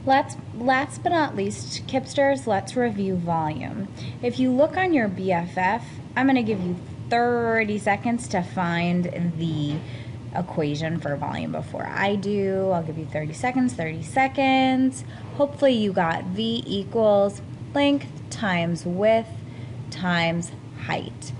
Last but not least, Kipsters, let's review volume. If you look on your BFF, I'm going to give you 30 seconds to find the equation for volume before I do. I'll give you 30 seconds, 30 seconds. Hopefully you got V equals length times width times height.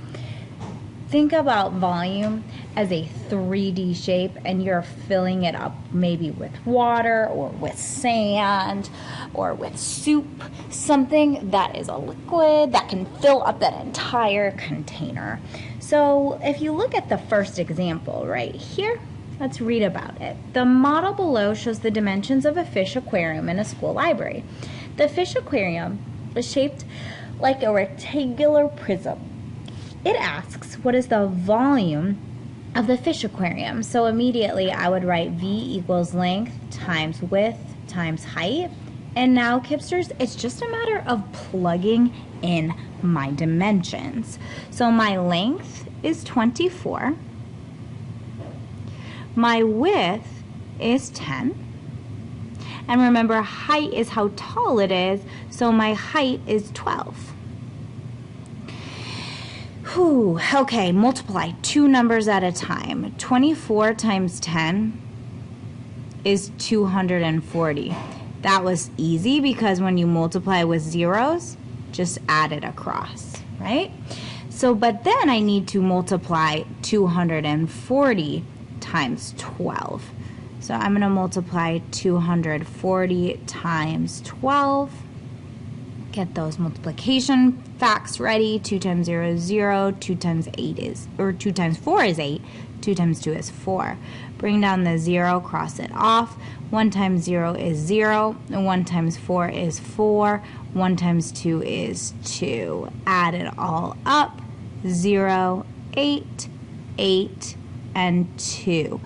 Think about volume as a 3D shape, and you're filling it up maybe with water or with sand or with soup, something that is a liquid that can fill up that entire container. So if you look at the first example right here, let's read about it. The model below shows the dimensions of a fish aquarium in a school library. The fish aquarium is shaped like a rectangular prism. It asks, what is the volume of the fish aquarium? So immediately I would write V equals length times width times height. And now, Kipsters, it's just a matter of plugging in my dimensions. So my length is 24. My width is 10. And remember, height is how tall it is, so my height is 12. Whew, okay, multiply two numbers at a time. 24 times 10 is 240. That was easy because when you multiply with zeros, just add it across, right? So, but then I need to multiply 240 times 12. So I'm going to multiply 240 times 12. Get those multiplication facts ready. 2 times 0 is 0. 2 times 8 is, or 2 times 4 is 8. 2 times 2 is 4. Bring down the 0, cross it off. 1 times 0 is 0. And 1 times 4 is 4. 1 times 2 is 2. Add it all up. 0, 8, 8, and 2.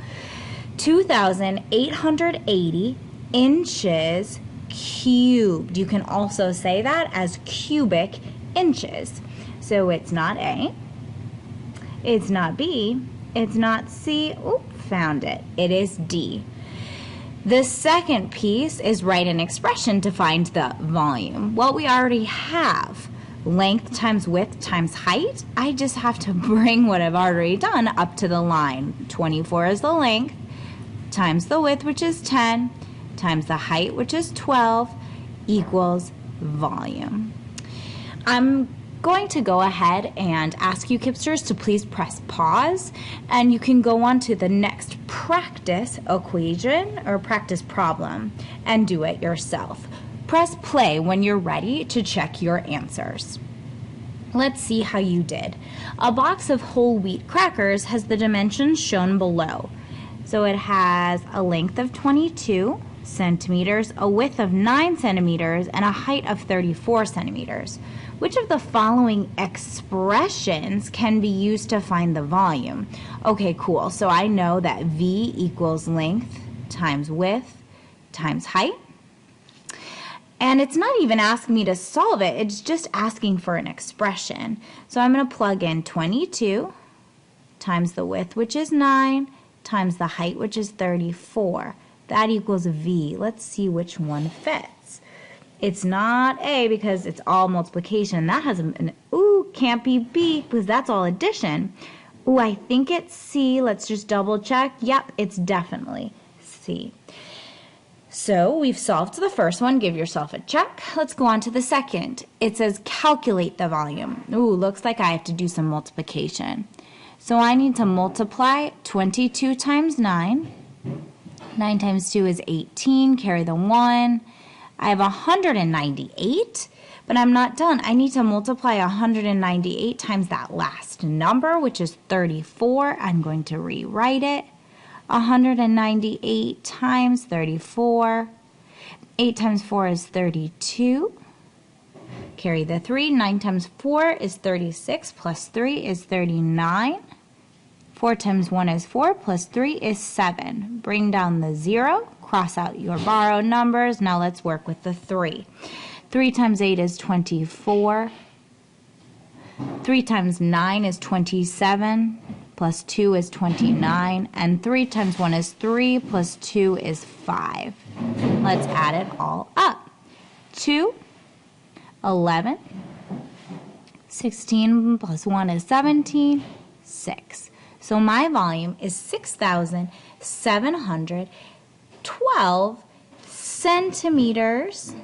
2,880 inches cubed. You can also say that as cubic inches. So it's not A, it's not B, it's not C. Oop, found it. It is D. The second piece is write an expression to find the volume. Well, we already have length times width times height. I just have to bring what I've already done up to the line. 24 is the length times the width, which is 10, times the height, which is 12, equals volume. I'm going to go ahead and ask you, Kipsters, to please press pause, and you can go on to the next practice equation or practice problem and do it yourself. Press play when you're ready to check your answers. Let's see how you did. A box of whole wheat crackers has the dimensions shown below. So it has a length of 22 centimeters, a width of 9 centimeters, and a height of 34 centimeters. Which of the following expressions can be used to find the volume? Okay, cool. So I know that V equals length times width times height. And it's not even asking me to solve it. It's just asking for an expression. So I'm going to plug in 22 times the width, which is 9, times the height, which is 34. That equals V. Let's see which one fits. It's not A because it's all multiplication. That has an, ooh, can't be B because that's all addition. Ooh, I think it's C. Let's just double check. Yep, it's definitely C. So we've solved the first one. Give yourself a check. Let's go on to the second. It says calculate the volume. Ooh, looks like I have to do some multiplication. So I need to multiply 22 times 9. 9 times 2 is 18. Carry the 1. I have 198, but I'm not done. I need to multiply 198 times that last number, which is 34. I'm going to rewrite it. 198 times 34. 8 times 4 is 32. Carry the 3. 9 times 4 is 36, plus 3 is 39. 4 times 1 is 4, plus 3 is 7. Bring down the 0, cross out your borrowed numbers. Now let's work with the 3. 3 times 8 is 24. 3 times 9 is 27, plus 2 is 29, and 3 times 1 is 3, plus 2 is 5. Let's add it all up. 2, 11, 16 plus 1 is 17, 6. So my volume is 6,712 centimeters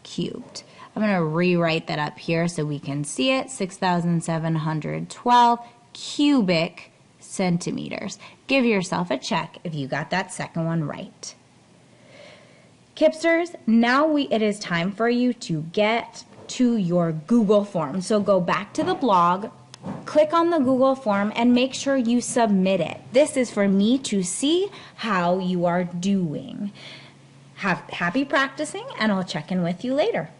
cubed. I'm going to rewrite that up here so we can see it. 6,712 cubic centimeters. Give yourself a check if you got that second one right. Kipsters, now it is time for you to get to your Google form. So go back to the blog, click on the Google form, and make sure you submit it. This is for me to see how you are doing. Happy practicing, and I'll check in with you later.